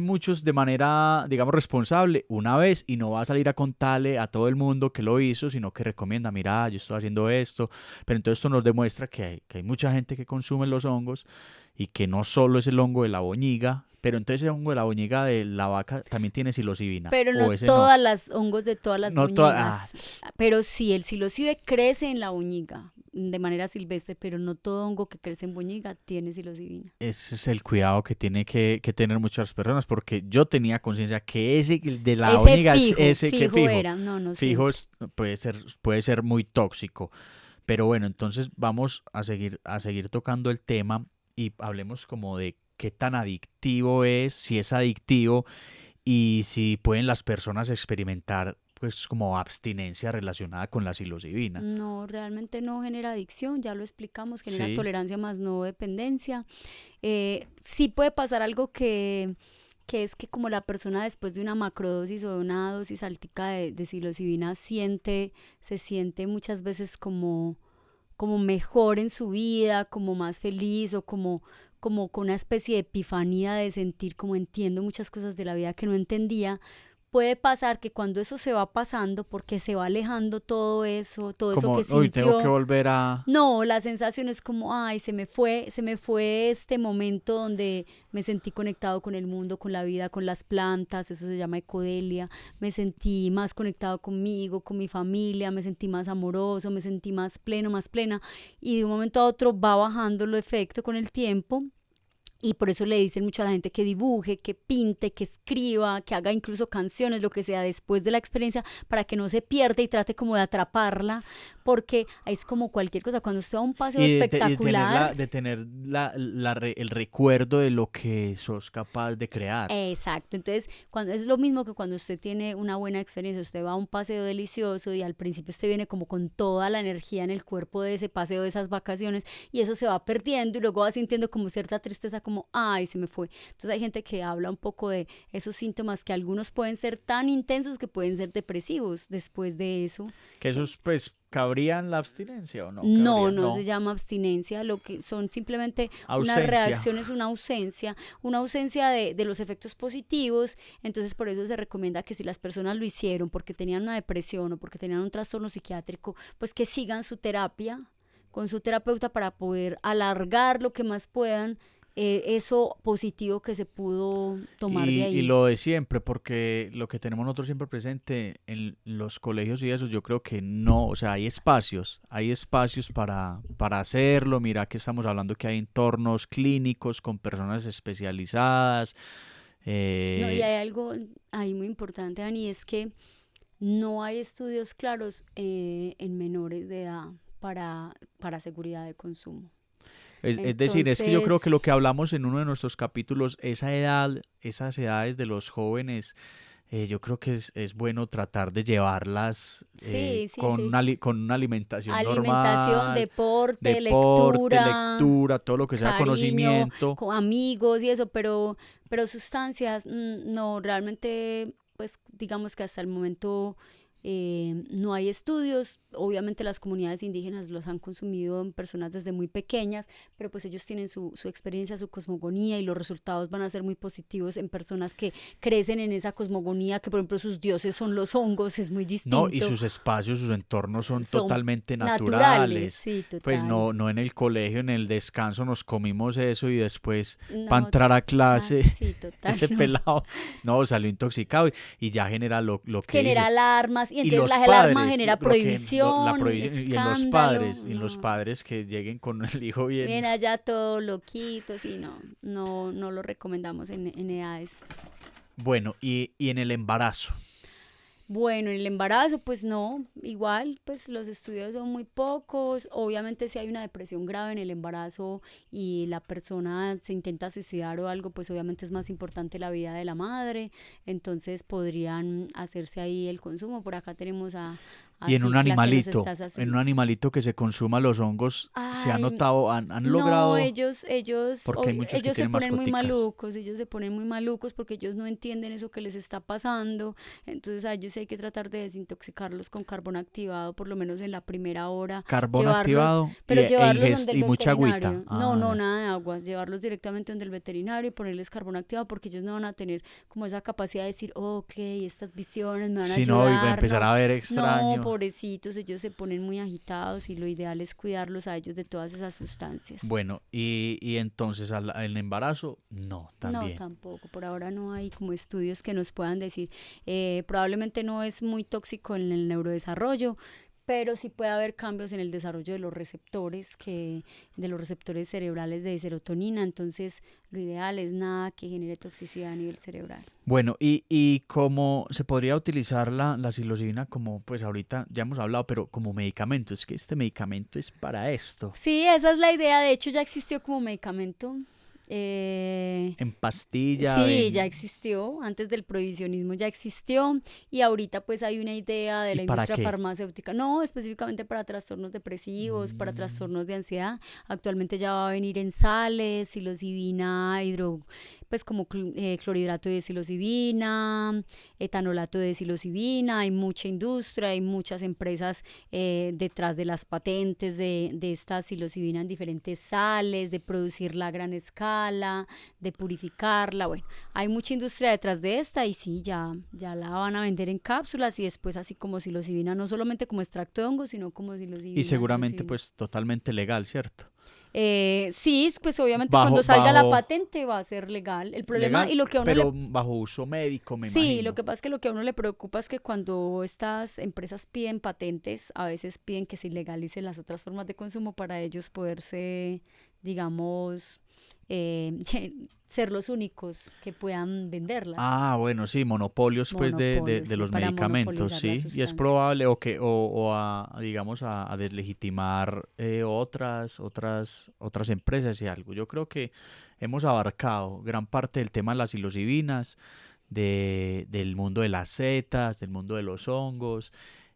muchos de manera, digamos, responsable una vez, y no va a salir a contarle a todo el mundo que lo hizo, sino que recomienda, mira, yo estoy haciendo esto. Pero entonces esto nos demuestra que hay mucha gente que consume los hongos, y que no solo es el hongo de la boñiga, pero entonces el hongo de la boñiga de la vaca también tiene psilocibina, Pero no o ese no. todas las hongos de todas las No toda, ah, boñigas. Pero sí, el psilocibe crece en la boñiga de manera silvestre, pero no todo hongo que crece en boñiga tiene psilocibina. ese es el cuidado que tiene que tener muchas personas, porque yo tenía conciencia que ese el de la Ese boñiga es fijo, ese que fijo fijo, era, no, no sé. fijo puede ser muy tóxico. Pero bueno, entonces vamos a seguir tocando el tema, y hablemos como de qué tan adictivo es, si es adictivo, y si pueden las personas experimentar, pues, como abstinencia relacionada con la psilocibina. No, realmente no genera adicción, ya lo explicamos, genera Sí, tolerancia más no dependencia. Sí puede pasar algo que es que como la persona después de una macrodosis o de una dosis altica de psilocibina se siente muchas veces como mejor en su vida, como más feliz o como con una especie de epifanía de sentir como entiendo muchas cosas de la vida que no entendía. Puede pasar que cuando eso se va pasando, porque se va alejando todo eso que como, uy, tengo que sintió, volver a... no, la sensación es como, ay, se me fue este momento donde me sentí conectado con el mundo, con la vida, con las plantas, eso se llama ecodelia, me sentí más conectado conmigo, con mi familia, me sentí más amoroso, me sentí más pleno, más plena, y de un momento a otro va bajando el efecto con el tiempo. Y por eso le dicen mucho a la gente que dibuje, que pinte, que escriba, que haga incluso canciones, lo que sea, después de la experiencia, para que no se pierda y trate como de atraparla, porque es como cualquier cosa. Cuando usted va a un paseo Y tener, espectacular, el recuerdo de lo que sos capaz de crear. exacto, entonces cuando es lo mismo que cuando usted tiene una buena experiencia, usted va a un paseo delicioso y al principio usted viene como con toda la energía en el cuerpo de ese paseo, de esas vacaciones, y eso se va perdiendo y luego va sintiendo como cierta tristeza, como, ay, se me fue. Entonces hay gente que habla un poco de esos síntomas que algunos pueden ser tan intensos que pueden ser depresivos después de eso. Que esos, pues, ¿cabrían la abstinencia o no No, cabrían? no se No. llama abstinencia, lo que son simplemente unas Ausencia. reacciones, una ausencia de los efectos positivos. Entonces por eso se recomienda que si las personas lo hicieron porque tenían una depresión o porque tenían un trastorno psiquiátrico, pues que sigan su terapia con su terapeuta para poder alargar lo que más puedan eso positivo que se pudo tomar de Y ahí. lo de siempre, porque lo que tenemos nosotros siempre presente en los colegios y eso, yo creo que no, o sea, hay espacios para hacerlo. Mira que estamos hablando que hay entornos clínicos con personas especializadas. No, y eh, hay algo ahí muy importante, Dani, es que no hay estudios claros en menores de edad para seguridad de consumo. es decir, es que yo creo que Entonces, lo que hablamos en uno de nuestros capítulos, esa edad, esas edades de los jóvenes, yo creo que es bueno tratar de llevarlas sí, sí, con sí. una alimentación Alimentación, normal, deporte, deporte, lectura, lectura, todo lo que sea cariño, conocimiento. con amigos y eso, pero sustancias, no, realmente, pues digamos que hasta el momento no hay estudios, obviamente las comunidades indígenas los han consumido en personas desde muy pequeñas, pero pues ellos tienen su experiencia, su cosmogonía y los resultados van a ser muy positivos en personas que crecen en esa cosmogonía, que por ejemplo sus dioses son los hongos, es muy No, distinto. y sus espacios, sus entornos son Son totalmente naturales, naturales. sí, Pues total. no, no en el colegio, en el descanso nos comimos eso y después para No, entrar a clase sí, total, ese no. pelado no salió intoxicado y ya genera lo que Genera dice. alarmas y Y entonces los la alarma padres, genera la prohibición, prohibición, escándalo, y en los no. padres que lleguen con el hijo bien. Ven allá todo loquito, sí, no lo recomendamos en edades. Bueno, y en el embarazo. Bueno, en el embarazo, pues no, igual, pues los estudios son muy pocos. Obviamente si hay una depresión grave en el embarazo y la persona se intenta suicidar o algo, pues obviamente es más importante la vida de la madre. Entonces podrían hacerse ahí el consumo. Por acá tenemos a Y Cicla que nos está en un haciendo. animalito que se consuma los hongos, ¿se ha Ay, notado, han no, logrado? Porque hay muchos que ellos se tienen ponen muy mascoticas. malucos, ellos se ponen muy malucos porque ellos no entienden eso que les está pasando, entonces a ellos hay que tratar de desintoxicarlos con carbón activado, por lo menos en la primera hora, Carbón llevarlos, activado pero llevarlos donde el y mucha agüita. veterinario, no, Ah, nada de aguas, llevarlos directamente donde el veterinario y ponerles carbón activado porque ellos no van a tener como esa capacidad de decir, ok, estas visiones me van a si no, iba a ayudar, empezar no, a ver no, extraño. pobrecitos, ellos se ponen muy agitados y lo ideal es cuidarlos a ellos de todas esas sustancias. Bueno, y entonces el embarazo, no, No, también. tampoco. Por ahora no hay como estudios que nos puedan decir. Probablemente no es muy tóxico en el neurodesarrollo, pero sí puede haber cambios en el desarrollo de los receptores, de los receptores cerebrales de serotonina. Entonces, lo ideal es nada que genere toxicidad a nivel cerebral. Bueno, y cómo se podría utilizar la psilocibina como, pues ahorita ya hemos hablado, pero como medicamento. Es que este medicamento es para esto. Sí, esa es la idea. De hecho, ya existió como medicamento. Eh, En pastilla, Sí, ya en... existió, antes del prohibicionismo ya existió y ahorita pues hay una idea de ¿Y la para industria qué? farmacéutica, no específicamente para trastornos depresivos, para Mm, trastornos de ansiedad, actualmente ya va a venir en sales, psilocibina, pues como clorhidrato de psilocibina, etanolato de psilocibina, hay mucha industria, hay muchas empresas detrás de las patentes de esta psilocibina en diferentes sales, de producirla a gran escala, de purificarla, bueno, hay mucha industria detrás de esta y sí, ya la van a vender en cápsulas y después así como psilocibina, no solamente como extracto de hongo, sino como y psilocibina, seguramente psilocibina. pues totalmente legal, ¿cierto? Sí, pues obviamente cuando salga la Bajo patente va a ser legal. El problema legal, y lo que a uno le... pero bajo uso médico, me Sí, lo imagino. que pasa es que lo que a uno le preocupa es que cuando estas empresas piden patentes, a veces piden que se ilegalicen las otras formas de consumo para ellos poderse, digamos, eh, ser los únicos que puedan venderlas. Ah, bueno, sí, monopolios pues Monopolio, de sí, los para medicamentos, monopolizar la sí. Y es sustancia. probable o a, digamos, a deslegitimar otras empresas y algo. Yo creo que hemos abarcado gran parte del tema de las psilocibinas, del mundo de las setas, del mundo de los hongos.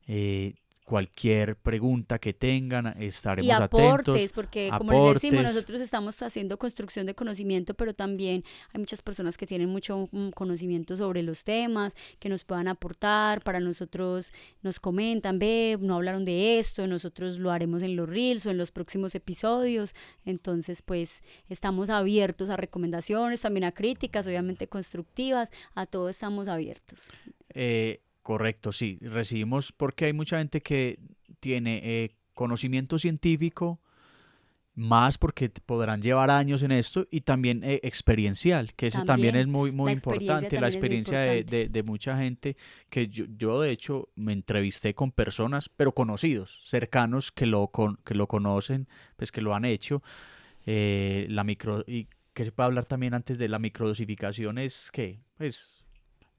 eh, Cualquier pregunta que tengan, Y estaremos atentos. aportes, porque como les decimos, Aportes. nosotros estamos haciendo construcción de conocimiento, pero también hay muchas personas que tienen mucho conocimiento sobre los temas, que nos puedan aportar, para nosotros nos comentan, ve, no hablaron de esto, nosotros lo haremos en los reels o en los próximos episodios, entonces pues estamos abiertos a recomendaciones, también a críticas, obviamente constructivas, a todo estamos abiertos. Correcto, sí. Recibimos porque hay mucha gente que tiene conocimiento científico, más porque podrán llevar años en esto, y también experiencial, que ese también es También muy, muy la experiencia importante, la también es muy experiencia importante. de mucha gente, que yo de hecho me entrevisté con personas, pero conocidos, cercanos, que lo conocen, pues que lo han hecho, y que se puede hablar también antes de la microdosificación, es que, pues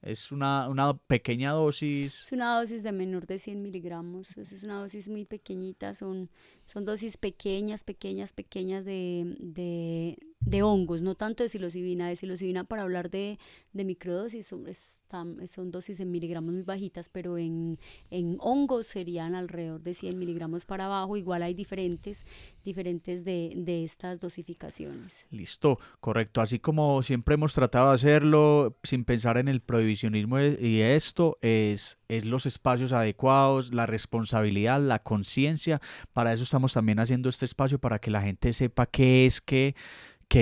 es una pequeña Es dosis. una dosis de menor de 100 miligramos, es una dosis muy pequeñita, son Son dosis pequeñas de hongos, no tanto de psilocibina. De psilocibina, para hablar de microdosis, son dosis en miligramos muy bajitas, pero en hongos serían alrededor de 100 miligramos para abajo. Igual hay diferentes de estas dosificaciones. Listo, correcto. Así como siempre hemos tratado de hacerlo, sin pensar en el prohibicionismo y esto, es los espacios adecuados, la responsabilidad, la conciencia. Para eso estamos también haciendo este espacio, para que la gente sepa qué es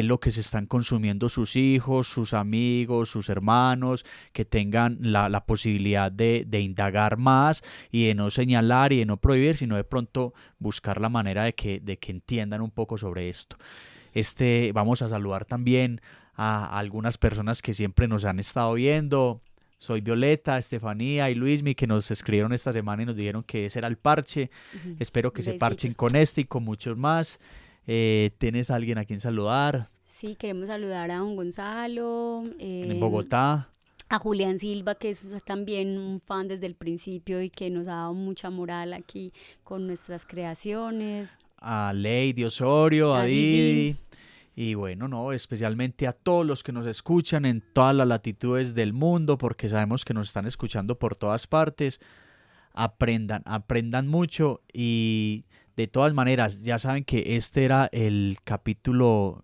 lo que se están consumiendo sus hijos, sus amigos, sus hermanos, que tengan la posibilidad de indagar más y de no señalar y de no prohibir, sino de pronto buscar la manera de que entiendan un poco sobre esto. Vamos a saludar también a algunas personas que siempre nos han estado viendo. Soy Violeta, Estefanía y Luismi, que nos escribieron esta semana y nos dijeron que ese era el parche. Espero que se parchen con este y con muchos más. ¿Tienes a alguien a quien saludar? Sí, queremos saludar a don Gonzalo. En Bogotá. A Julián Silva, que es también un fan desde el principio y que nos ha dado mucha moral aquí con nuestras creaciones. A Lady Osorio, a Didi. Didi. Y bueno, no, especialmente a todos los que nos escuchan en todas las latitudes del mundo, porque sabemos que nos están escuchando por todas partes. Aprendan mucho, y de todas maneras, ya saben que este era el capítulo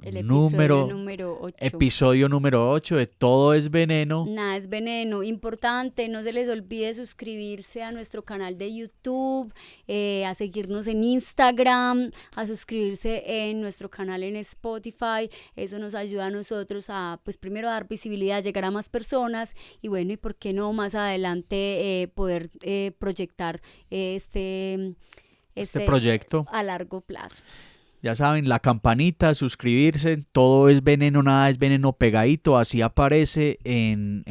episodio número 8 de Todo es Veneno. Nada es veneno. Importante, no se les olvide suscribirse a nuestro canal de YouTube, a seguirnos en Instagram, a suscribirse en nuestro canal en Spotify. Eso nos ayuda a nosotros a, pues primero, a dar visibilidad, llegar a más personas, y bueno, y por qué no más adelante poder proyectar este proyecto a largo plazo. Ya saben, la campanita, suscribirse, Todo es Veneno, Nada es Veneno pegadito, así aparece en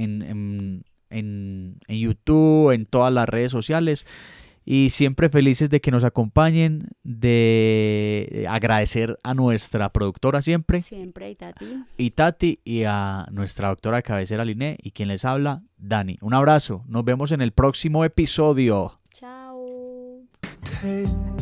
YouTube, en todas las redes sociales. Y siempre felices de que nos acompañen, de agradecer a nuestra productora siempre, Tati, y a nuestra doctora de cabecera, Liné, y quien les habla, Dani. Un abrazo, nos vemos en el próximo episodio. Chao. Hey.